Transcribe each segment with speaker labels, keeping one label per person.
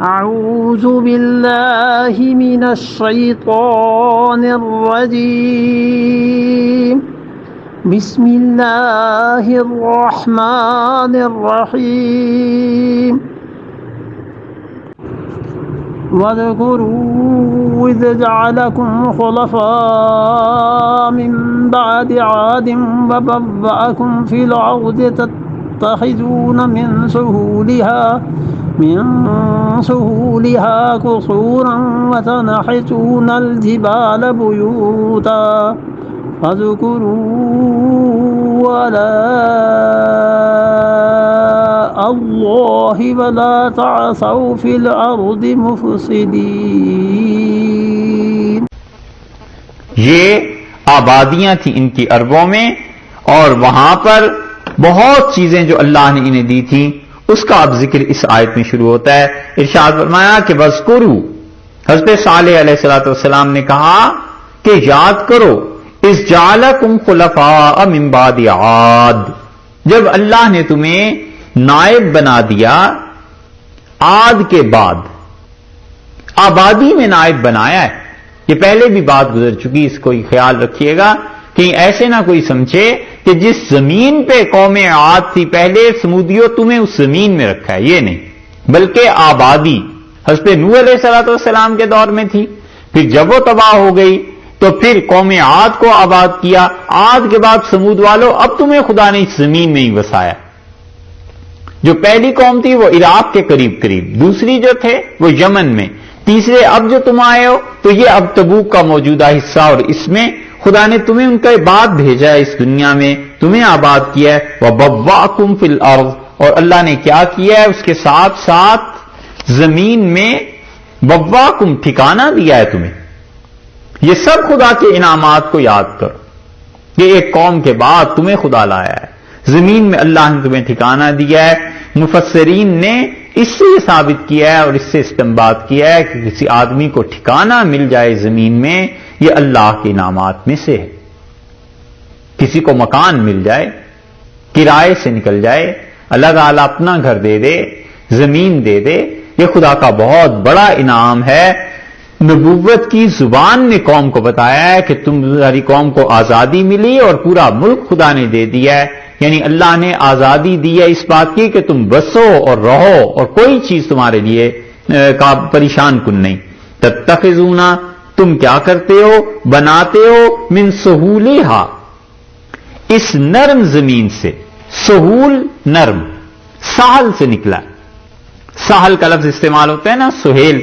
Speaker 1: أعوذ بالله من الشيطان الرجيم بسم الله الرحمن الرحيم واذكروا إذ جعلكم خلفاء من بعد عاد وبوأكم في الأرض تتخذون من سهولها قصورا وتنحتون الجبال بيوتا فاذكروا آلاء الله ولا تعثوا في الأرض مفسدين.
Speaker 2: یہ آبادیاں تھیں ان کی عربوں میں، اور وہاں پر بہت چیزیں جو اللہ نے انہیں دی تھیں اس کا اب ذکر اس آیت میں شروع ہوتا ہے. ارشاد فرمایا کہ وَاذْكُرُوا، حضرت صالح علیہ السلام نے کہا کہ یاد کرو اِذْ جَعَلَكُمْ خُلَفَاءَ مِن بَعْدِ عَادٍ، جب اللہ نے تمہیں نائب بنا دیا عاد کے بعد. آبادی میں نائب بنایا ہے، یہ پہلے بھی بات گزر چکی، اس کو خیال رکھیے گا کہ ایسے نہ کوئی سمجھے کہ جس زمین پہ قوم عاد تھی پہلے سمودیوں تمہیں اس زمین میں رکھا ہے، یہ نہیں، بلکہ آبادی حضرت نوح علیہ السلام کے دور میں تھی، پھر جب وہ تباہ ہو گئی تو پھر قوم عاد کو آباد کیا، عاد کے بعد سمود والوں اب تمہیں خدا نے اس زمین میں ہی بسایا. جو پہلی قوم تھی وہ عراق کے قریب قریب، دوسری جو تھے وہ یمن میں، تیسرے اب جو تم آئے ہو تو یہ اب تبوک کا موجودہ حصہ، اور اس میں خدا نے تمہیں ان کے بعد بھیجا ہے، اس دنیا میں تمہیں آباد کیا ہے. وَبَوَّأَكُمْ فِي الْأَرْضِ، اور اللہ نے کیا کیا ہے اس کے ساتھ ساتھ زمین میں بَوَّأَكُمْ ٹھکانہ دیا ہے تمہیں. یہ سب خدا کے انعامات کو یاد کرو کہ ایک قوم کے بعد تمہیں خدا لایا ہے، زمین میں اللہ نے تمہیں ٹھکانہ دیا ہے. مفسرین نے اس سے یہ ثابت کیا ہے اور اس سے استنباط کیا ہے کہ کسی آدمی کو ٹھکانہ مل جائے زمین میں یہ اللہ کے انعامات میں سے ہے. کسی کو مکان مل جائے، کرائے سے نکل جائے، اللہ تعالیٰ اپنا گھر دے دے، زمین دے دے، یہ خدا کا بہت بڑا انعام ہے. نبوت کی زبان نے قوم کو بتایا ہے کہ تمہاری قوم کو آزادی ملی اور پورا ملک خدا نے دے دیا ہے، یعنی اللہ نے آزادی دی ہے اس بات کی کہ تم بسو اور رہو اور کوئی چیز تمہارے لیے پریشان کن نہیں. تتخذون، تم کیا کرتے ہو، بناتے ہو، من سہولہا، اس نرم زمین سے. سہول نرم، سہل سے نکلا، سہل کا لفظ استعمال ہوتا ہے نا، سہیل.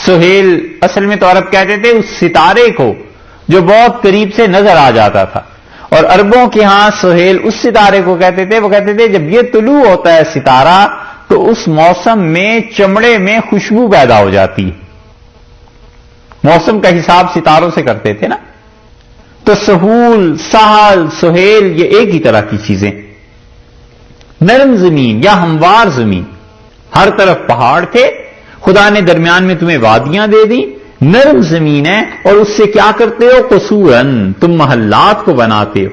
Speaker 2: سہیل اصل میں تو عرب کہتے تھے اس ستارے کو جو بہت قریب سے نظر آ جاتا تھا، اور عربوں کے ہاں سہیل اس ستارے کو کہتے تھے. وہ کہتے تھے جب یہ طلوع ہوتا ہے ستارہ تو اس موسم میں چمڑے میں خوشبو پیدا ہو جاتی ہے. موسم کا حساب ستاروں سے کرتے تھے نا. تو سہول، سہل، سہیل یہ ایک ہی طرح کی چیزیں. نرم زمین یا ہموار زمین، ہر طرف پہاڑ تھے، خدا نے درمیان میں تمہیں وادیاں دے دی، نرم زمین ہے، اور اس سے کیا کرتے ہو، قصورن، تم محلات کو بناتے ہو.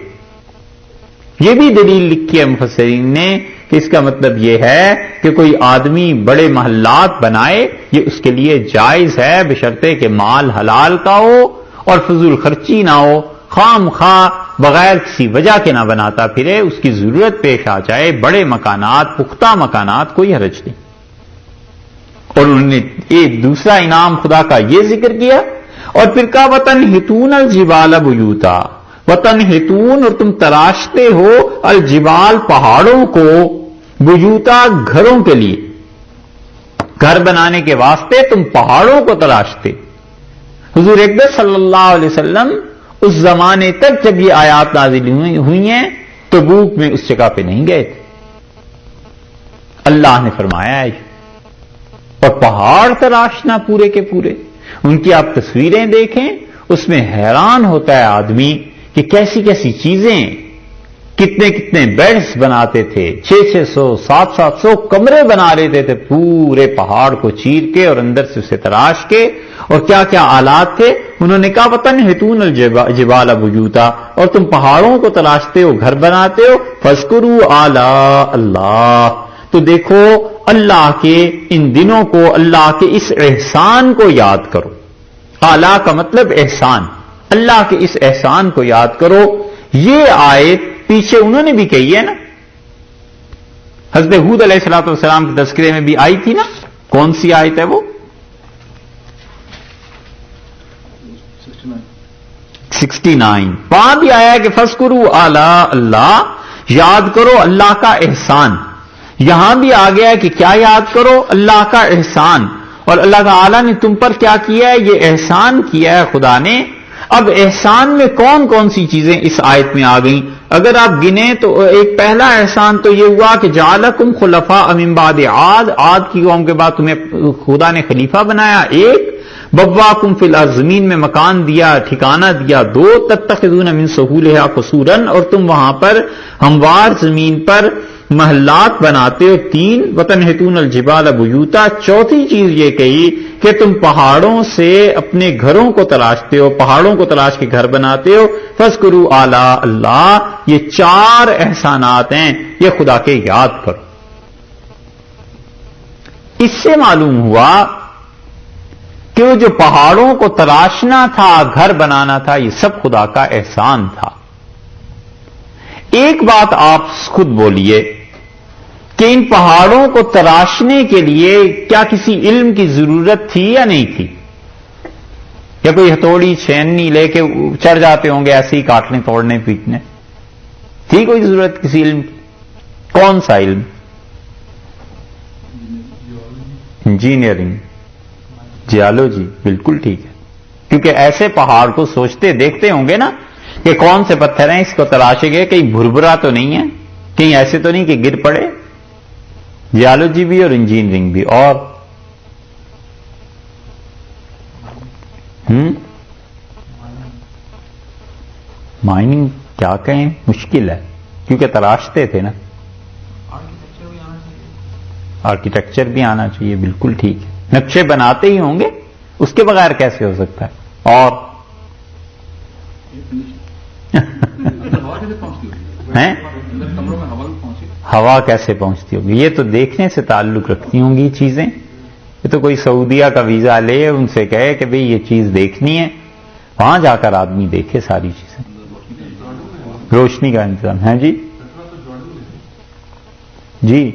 Speaker 2: یہ بھی دلیل لکھی ہے مفسرین نے کہ اس کا مطلب یہ ہے کہ کوئی آدمی بڑے محلات بنائے یہ اس کے لیے جائز ہے، بشرطے کہ مال حلال کا ہو اور فضول خرچی نہ ہو، خام خواہ بغیر کسی وجہ کے نہ بناتا پھرے، اس کی ضرورت پیش آ جائے. بڑے مکانات، پختہ مکانات، کوئی حرج نہیں. اور انہوں نے ایک دوسرا انعام خدا کا یہ ذکر کیا، اور پھر کہا وَتَنْحِتُونَ الْجِبَالَ بُيُوتًا، وَتَنْحِتُونَ، اور تم تراشتے ہو، الجبال پہاڑوں کو، بیوتا گھروں کے لیے، گھر بنانے کے واسطے تم پہاڑوں کو تراشتے. حضور اقدس صلی اللہ علیہ وسلم اس زمانے تک جب یہ آیات نازل ہوئی ہیں تبوک میں اس جگہ پہ نہیں گئے تھے. اللہ نے فرمایا ہے، اور پہاڑ تراشنا پورے کے پورے. ان کی آپ تصویریں دیکھیں، اس میں حیران ہوتا ہے آدمی کہ کیسی کیسی چیزیں، کتنے کتنے بیڈز بناتے تھے، 600 700 کمرے بنا لیتے تھے پورے پہاڑ کو چیر کے اور اندر سے اسے تراش کے، اور کیا کیا آلات تھے. انہوں نے کہا وَتَنْحِتُونَ الْجِبَالَ بُيُوتًا، اور تم پہاڑوں کو تراشتے ہو، گھر بناتے ہو. فَاذْكُرُوا آلَاءَ اللَّهِ، تو دیکھو اللہ کے ان دنوں کو، اللہ کے اس احسان کو یاد کرو. اعلیٰ کا مطلب احسان، اللہ کے اس احسان کو یاد کرو. یہ آیت پیچھے انہوں نے بھی کہی ہے نا، حضرت ہود علیہ الصلوۃ والسلام کے تذکرے میں بھی آئی تھی نا. کون سی آیت ہے وہ؟ 69. وہاں بھی آیا ہے کہ فَاذْكُرُوا آلَاءَ اللہ، یاد کرو اللہ کا احسان. یہاں بھی آ گیا ہے کہ کیا یاد کرو؟ اللہ کا احسان. اور اللہ تعالیٰ نے تم پر کیا کیا ہے؟ یہ احسان کیا ہے خدا نے. اب احسان میں کون کون سی چیزیں اس آیت میں آ گئیں؟ اگر آپ گنیں تو ایک پہلا احسان تو یہ ہوا کہ جعلکم خلفاء من بعد عاد، عاد کی قوم کے بعد تمہیں خدا نے خلیفہ بنایا. ایک، بواکم فی الارض، زمین میں مکان دیا، ٹھکانہ دیا. دو، تتخذون من سہولہا قصورا، اور تم وہاں پر ہموار زمین پر محلات بناتے ہو. تین، وتنحتون الجبال بیوتا. چوتھی چیز یہ کہی کہ تم پہاڑوں سے اپنے گھروں کو تراشتے ہو، پہاڑوں کو تراش کے گھر بناتے ہو. فاذکروا آلاء اللہ، یہ چار احسانات ہیں، یہ خدا کے یاد کرو. اس سے معلوم ہوا کہ وہ جو پہاڑوں کو تراشنا تھا، گھر بنانا تھا، یہ سب خدا کا احسان تھا. ایک بات آپ خود بولیے کہ ان پہاڑوں کو تراشنے کے لیے کیا کسی علم کی ضرورت تھی یا نہیں تھی؟ یا کوئی ہتھوڑی چھیننی لے کے چڑھ جاتے ہوں گے ایسے ہی کاٹنے توڑنے پیٹنے؟ تھی کوئی ضرورت کسی علم کی؟ کون سا علم؟ Engineering, geology. بالکل ٹھیک ہے، کیونکہ ایسے پہاڑ کو سوچتے دیکھتے ہوں گے نا کہ کون سے پتھر ہیں، اس کو تراشے گئے، کہیں بھربھرا تو نہیں ہے، کہیں ایسے تو نہیں کہ گر پڑے. جیالوجی بھی اور انجینئرنگ بھی. اور مائننگ کیا کہیں، مشکل ہے کیونکہ تراشتے تھے نا. آرکیٹیکچر بھی آنا چاہیے. بالکل ٹھیک ہے، نقشے بناتے ہی ہوں گے، اس کے بغیر کیسے ہو سکتا ہے؟ اور ہیں ہوا کیسے پہنچتی ہوگی؟ یہ تو دیکھنے سے تعلق رکھتی ہوں گی چیزیں. یہ تو کوئی سعودیہ کا ویزا لے، ان سے کہے کہ بھئی یہ چیز دیکھنی ہے، وہاں جا کر آدمی دیکھے ساری چیزیں. روشنی کا انتظام ہے جی، جی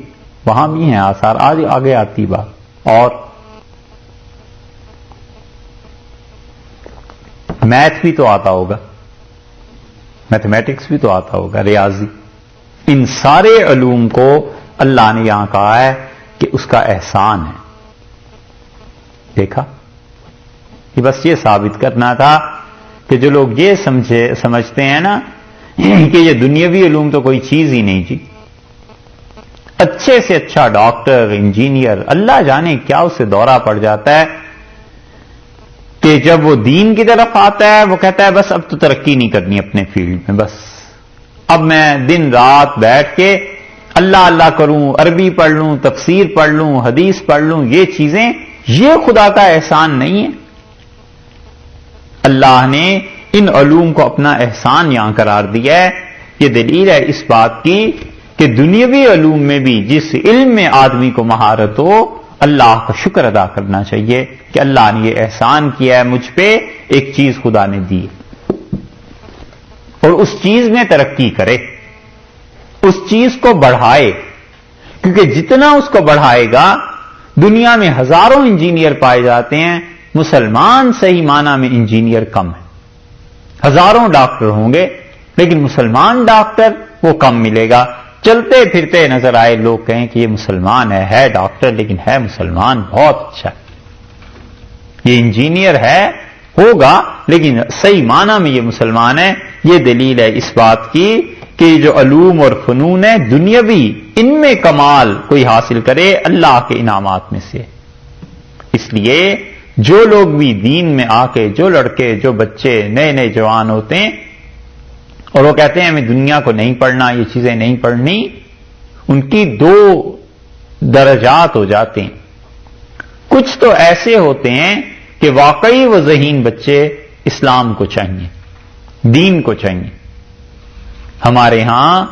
Speaker 2: وہاں بھی ہیں آثار. آج آگے آتی بات. اور میتھ بھی تو آتا ہوگا، میتھمیٹکس بھی تو آتا ہوگا، ریاضی. ان سارے علوم کو اللہ نے یہاں کہا ہے کہ اس کا احسان ہے. دیکھا کہ بس یہ ثابت کرنا تھا کہ جو لوگ یہ سمجھتے ہیں نا کہ یہ دنیاوی علوم تو کوئی چیز ہی نہیں جی. اچھے سے اچھا ڈاکٹر، انجینئر، اللہ جانے کیا اسے دورہ پڑ جاتا ہے کہ جب وہ دین کی طرف آتا ہے وہ کہتا ہے بس اب تو ترقی نہیں کرنی اپنے فیلڈ میں، بس اب میں دن رات بیٹھ کے اللہ اللہ کروں، عربی پڑھ لوں، تفسیر پڑھ لوں، حدیث پڑھ لوں. یہ چیزیں، یہ خدا کا احسان نہیں ہے. اللہ نے ان علوم کو اپنا احسان یہاں قرار دیا ہے. یہ دلیل ہے اس بات کی کہ دنیاوی علوم میں بھی جس علم میں آدمی کو مہارت ہو، اللہ کا شکر ادا کرنا چاہیے کہ اللہ نے یہ احسان کیا ہے مجھ پہ، ایک چیز خدا نے دی اور اس چیز میں ترقی کرے، اس چیز کو بڑھائے. کیونکہ جتنا اس کو بڑھائے گا، دنیا میں ہزاروں انجینئر پائے جاتے ہیں، مسلمان صحیح معنی میں انجینئر کم ہے. ہزاروں ڈاکٹر ہوں گے لیکن مسلمان ڈاکٹر وہ کم ملے گا. چلتے پھرتے نظر آئے لوگ کہیں کہ یہ مسلمان ہے ڈاکٹر لیکن ہے مسلمان، بہت اچھا ہے. یہ انجینئر ہے، ہوگا لیکن صحیح معنی میں یہ مسلمان ہے. یہ دلیل ہے اس بات کی کہ جو علوم اور فنون ہے دنیاوی، ان میں کمال کوئی حاصل کرے اللہ کے انعامات میں سے. اس لیے جو لوگ بھی دین میں آ کے، جو لڑکے، جو بچے نئے نئے جوان ہوتے ہیں اور وہ کہتے ہیں ہمیں دنیا کو نہیں پڑھنا، یہ چیزیں نہیں پڑھنی، ان کی دو درجات ہو جاتے ہیں. کچھ تو ایسے ہوتے ہیں کہ واقعی وہ ذہین بچے اسلام کو چاہیے، دین کو چاہیے. ہمارے ہاں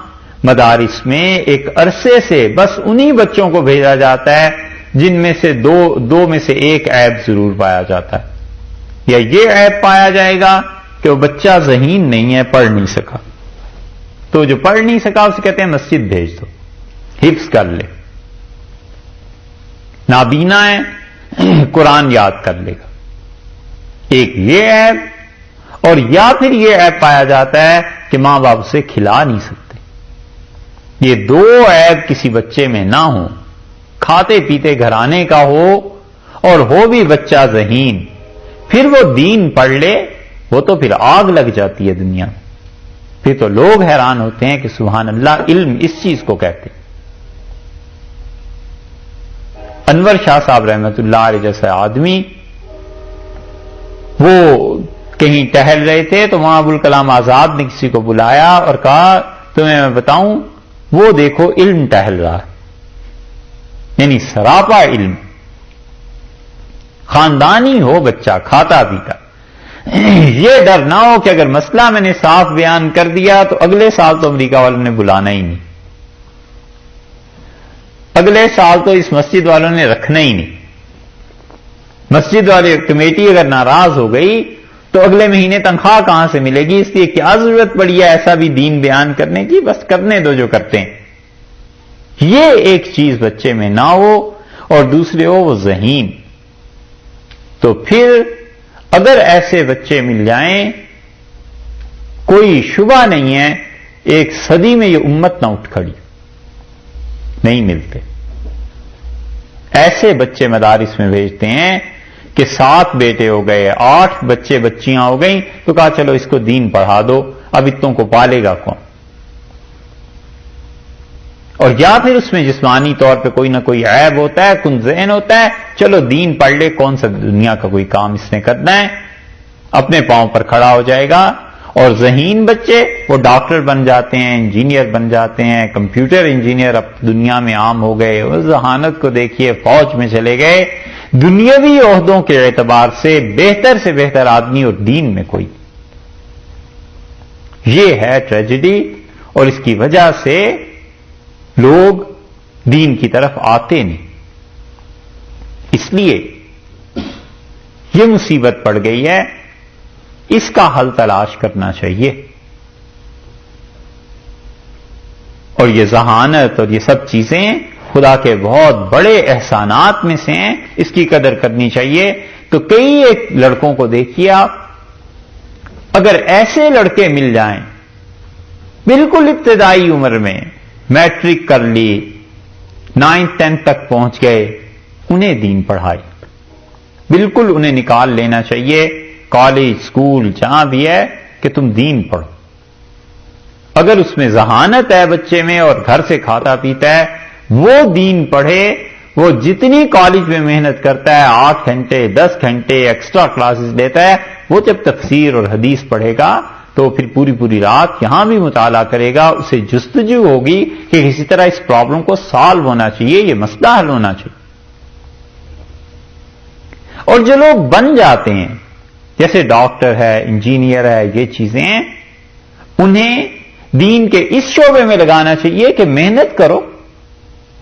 Speaker 2: مدارس میں ایک عرصے سے بس انہی بچوں کو بھیجا جاتا ہے جن میں سے دو میں سے ایک عیب ضرور پایا جاتا ہے، یا یہ عیب پایا جائے گا کہ وہ بچہ ذہین نہیں ہے، پڑھ نہیں سکا، تو جو پڑھ نہیں سکا اسے کہتے ہیں مسجد بھیج دو، حفظ کر لے، نابینا ہے قرآن یاد کر لے گا، ایک یہ عیب، اور یا پھر یہ عیب پایا جاتا ہے کہ ماں باپ سے کھلا نہیں سکتے۔ یہ دو عیب کسی بچے میں نہ ہو، کھاتے پیتے گھرانے کا ہو اور ہو بھی بچہ ذہین، پھر وہ دین پڑھ لے، وہ تو پھر آگ لگ جاتی ہے دنیا میں، پھر تو لوگ حیران ہوتے ہیں کہ سبحان اللہ، علم اس چیز کو کہتے ہیں۔ انور شاہ صاحب رحمت اللہ علیہ جیسا آدمی، وہ کہیں ٹہل رہے تھے تو وہاں ابوالکلام آزاد نے کسی کو بلایا اور کہا تمہیں میں بتاؤں، وہ دیکھو علم ٹہل رہا ہے، یعنی سراپا علم، خاندانی ہو بچہ، کھاتا پیتا، یہ ڈر نہ ہو کہ اگر مسئلہ میں نے صاف بیان کر دیا تو اگلے سال تو امریکہ والوں نے بلانا ہی نہیں، اگلے سال تو اس مسجد والوں نے رکھنا ہی نہیں، مسجد والے کمیٹی اگر ناراض ہو گئی تو اگلے مہینے تنخواہ کہاں سے ملے گی، اس لیے کیا ضرورت پڑی ہے ایسا بھی دین بیان کرنے کی، بس کرنے دو جو کرتے ہیں۔ یہ ایک چیز بچے میں نہ ہو اور دوسرے ہو وہ ذہین، تو پھر اگر ایسے بچے مل جائیں کوئی شبہ نہیں ہے ایک صدی میں یہ امت نہ اٹھ کھڑی، نہیں ملتے۔ ایسے بچے مدارس میں بھیجتے ہیں کہ 7 بیٹے ہو گئے، 8 بچے بچیاں ہو گئیں، تو کہا چلو اس کو دین پڑھا دو، اب اتنوں کو پالے گا کون؟ اور یا پھر اس میں جسمانی طور پہ کوئی نہ کوئی عیب ہوتا ہے، کن ذہن ہوتا ہے، چلو دین پڑھ لے، کون سا دنیا کا کوئی کام اس نے کرنا ہے، اپنے پاؤں پر کھڑا ہو جائے گا۔ اور ذہین بچے وہ ڈاکٹر بن جاتے ہیں، انجینئر بن جاتے ہیں، کمپیوٹر انجینئر اب دنیا میں عام ہو گئے، اس ذہانت کو دیکھیے، فوج میں چلے گئے، دنیاوی عہدوں کے اعتبار سے بہتر آدمی، اور دین میں کوئی۔ یہ ہے ٹریجڈی، اور اس کی وجہ سے لوگ دین کی طرف آتے نہیں، اس لیے یہ مصیبت پڑ گئی ہے، اس کا حل تلاش کرنا چاہیے۔ اور یہ ذہانت اور یہ سب چیزیں خدا کے بہت بڑے احسانات میں سے ہیں، اس کی قدر کرنی چاہیے۔ تو کئی ایک لڑکوں کو دیکھیے آپ، اگر ایسے لڑکے مل جائیں بالکل ابتدائی عمر میں، میٹرک کر لی، 9th 10th تک پہنچ گئے، انہیں دین پڑھائی، بالکل انہیں نکال لینا چاہیے کالج، اسکول، جہاں بھی ہے کہ تم دین پڑھو۔ اگر اس میں ذہانت ہے بچے میں اور گھر سے کھاتا پیتا ہے، وہ دین پڑھے، وہ جتنی کالج میں محنت کرتا ہے، 8 گھنٹے 10 گھنٹے ایکسٹرا کلاسز لیتا ہے، وہ جب تفسیر اور حدیث پڑھے گا تو پھر پوری رات یہاں بھی مطالعہ کرے گا، اسے جستجو ہوگی کہ کسی طرح اس پرابلم کو سالو ہونا چاہیے، یہ مسئلہ حل ہونا چاہیے۔ اور جو لوگ بن جاتے ہیں جیسے ڈاکٹر ہے، انجینئر ہے، یہ چیزیں ہیں، انہیں دین کے اس شعبے میں لگانا چاہیے کہ محنت کرو،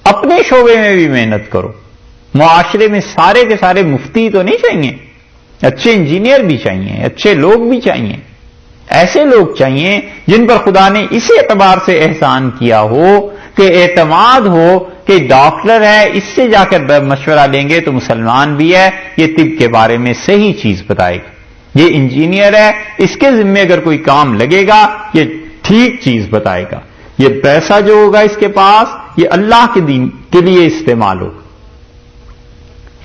Speaker 2: اپنے شعبے میں بھی محنت کرو۔ معاشرے میں سارے کے سارے مفتی تو نہیں چاہیے، اچھے انجینئر بھی چاہیے، اچھے لوگ بھی چاہیے، ایسے لوگ چاہیے جن پر خدا نے اس اعتبار سے احسان کیا ہو کہ اعتماد ہو کہ ڈاکٹر ہے، اس سے جا کر مشورہ لیں گے تو مسلمان بھی ہے، یہ طب کے بارے میں صحیح چیز بتائے گا، یہ انجینئر ہے، اس کے ذمے اگر کوئی کام لگے گا یہ ٹھیک چیز بتائے گا، یہ پیسہ جو ہوگا اس کے پاس یہ اللہ کے دین کے لیے استعمال ہوگا۔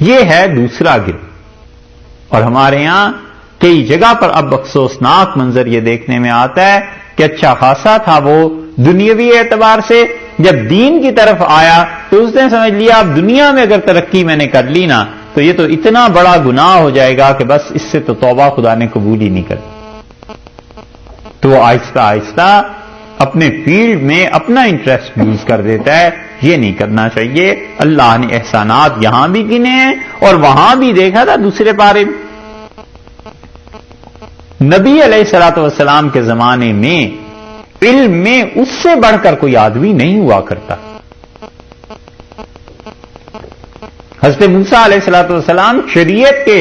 Speaker 2: یہ ہے دوسرا گروہ۔ اور ہمارے ہاں کئی جگہ پر اب افسوسناک منظر یہ دیکھنے میں آتا ہے کہ اچھا خاصا تھا وہ دنیاوی اعتبار سے، جب دین کی طرف آیا تو اس نے سمجھ لیا اب دنیا میں اگر ترقی میں نے کر لی نا تو یہ تو اتنا بڑا گناہ ہو جائے گا کہ بس اس سے تو توبہ خدا نے قبول ہی نہیں کرتی، تو وہ آہستہ آہستہ اپنے فیلڈ میں اپنا انٹرسٹ یوز کر دیتا ہے۔ یہ نہیں کرنا چاہیے۔ اللہ نے احسانات یہاں بھی گنے ہیں اور وہاں بھی دیکھا تھا دوسرے پارے میں۔ نبی علیہ الصلوۃ والسلام کے زمانے میں علم میں اس سے بڑھ کر کوئی آدمی نہیں ہوا کرتا. حضرت موسیٰ علیہ الصلوۃ والسلام شریعت کے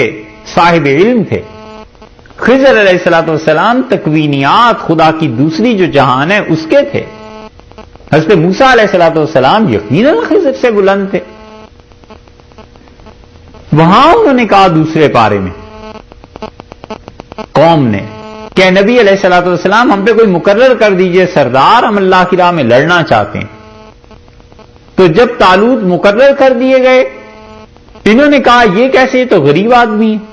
Speaker 2: صاحب علم تھے. خضر علیہ الصلوۃ والسلام تکوینیات، خدا کی دوسری جو جہان ہے اس کے تھے. حضرت موسیٰ علیہ الصلوۃ والسلام یقیناً خضر سے بلند تھے. وہاں انہوں نے کہا دوسرے پارے میں قوم نے کہ نبی علیہ الصلوۃ والسلام ہم پہ کوئی مقرر کر دیجئے سردار، ہم اللہ کی راہ میں لڑنا چاہتے ہیں. تو جب طالوت مقرر کر دیے گئے، انہوں نے کہا یہ کیسے، یہ تو غریب آدمی ہے.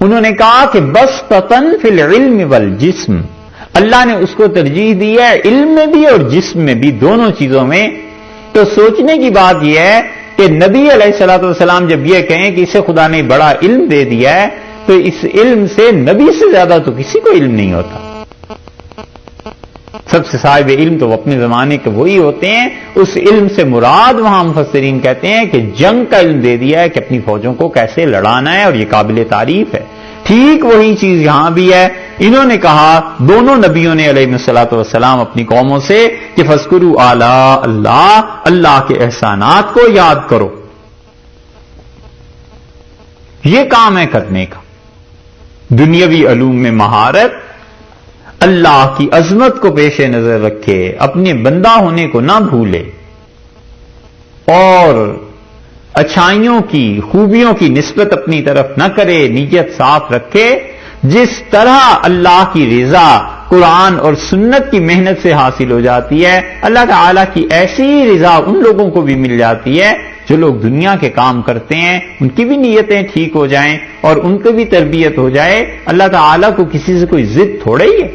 Speaker 2: انہوں نے کہا کہ بس پتن فی العلم والجسم، اللہ نے اس کو ترجیح دی ہے علم میں بھی اور جسم میں بھی، دونوں چیزوں میں. تو سوچنے کی بات یہ ہے کہ نبی علیہ الصلوۃ والسلام جب یہ کہیں کہ اسے خدا نے بڑا علم دے دیا ہے، تو اس علم سے نبی سے زیادہ تو کسی کو علم نہیں ہوتا. سب سے صاحب علم تو وہ اپنے زمانے کے وہی ہوتے ہیں. اس علم سے مراد وہاں مفسرین کہتے ہیں کہ جنگ کا علم دے دیا ہے کہ اپنی فوجوں کو کیسے لڑانا ہے، اور یہ قابل تعریف ہے. ٹھیک وہی چیز یہاں بھی ہے. انہوں نے کہا، دونوں نبیوں نے علیہ الصلوۃ والسلام اپنی قوموں سے کہ فاذکروا آلاء اللہ، اللہ کے احسانات کو یاد کرو. یہ کام ہے کرنے کا. دنیاوی علوم میں مہارت، اللہ کی عظمت کو پیش نظر رکھے، اپنے بندہ ہونے کو نہ بھولے، اور اچھائیوں کی، خوبیوں کی نسبت اپنی طرف نہ کرے، نیت صاف رکھے. جس طرح اللہ کی رضا قرآن اور سنت کی محنت سے حاصل ہو جاتی ہے، اللہ تعالیٰ کی ایسی رضا ان لوگوں کو بھی مل جاتی ہے جو لوگ دنیا کے کام کرتے ہیں. ان کی بھی نیتیں ٹھیک ہو جائیں اور ان کی بھی تربیت ہو جائے. اللہ تعالیٰ کو کسی سے کوئی ضد تھوڑا ہی ہے.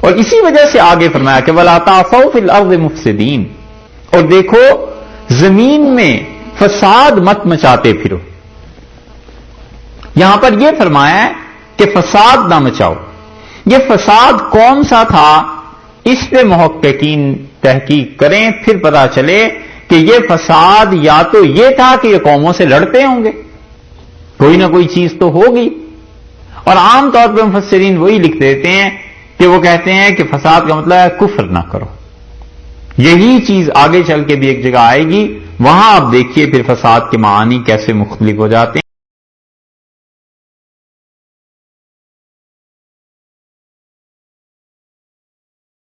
Speaker 2: اور اسی وجہ سے آگے فرمایا کہ وَلَا تَعْثَوْا فِي الْأَرْضِ مُفْسِدِينَ، اور دیکھو زمین میں فساد مت مچاتے پھرو. یہاں پر یہ فرمایا ہے کہ فساد نہ مچاؤ. یہ فساد کون سا تھا، اس پہ محققین تحقیق کریں، پھر پتا چلے کہ یہ فساد یا تو یہ تھا کہ یہ قوموں سے لڑتے ہوں گے، کوئی نہ کوئی چیز تو ہوگی. اور عام طور پہ مفسرین وہی لکھ دیتے ہیں کہ وہ کہتے ہیں کہ فساد کا مطلب ہے کفر نہ کرو. یہی چیز آگے چل کے بھی ایک جگہ آئے گی، وہاں آپ دیکھیے پھر فساد کے معانی کیسے مختلف ہو جاتے ہیں.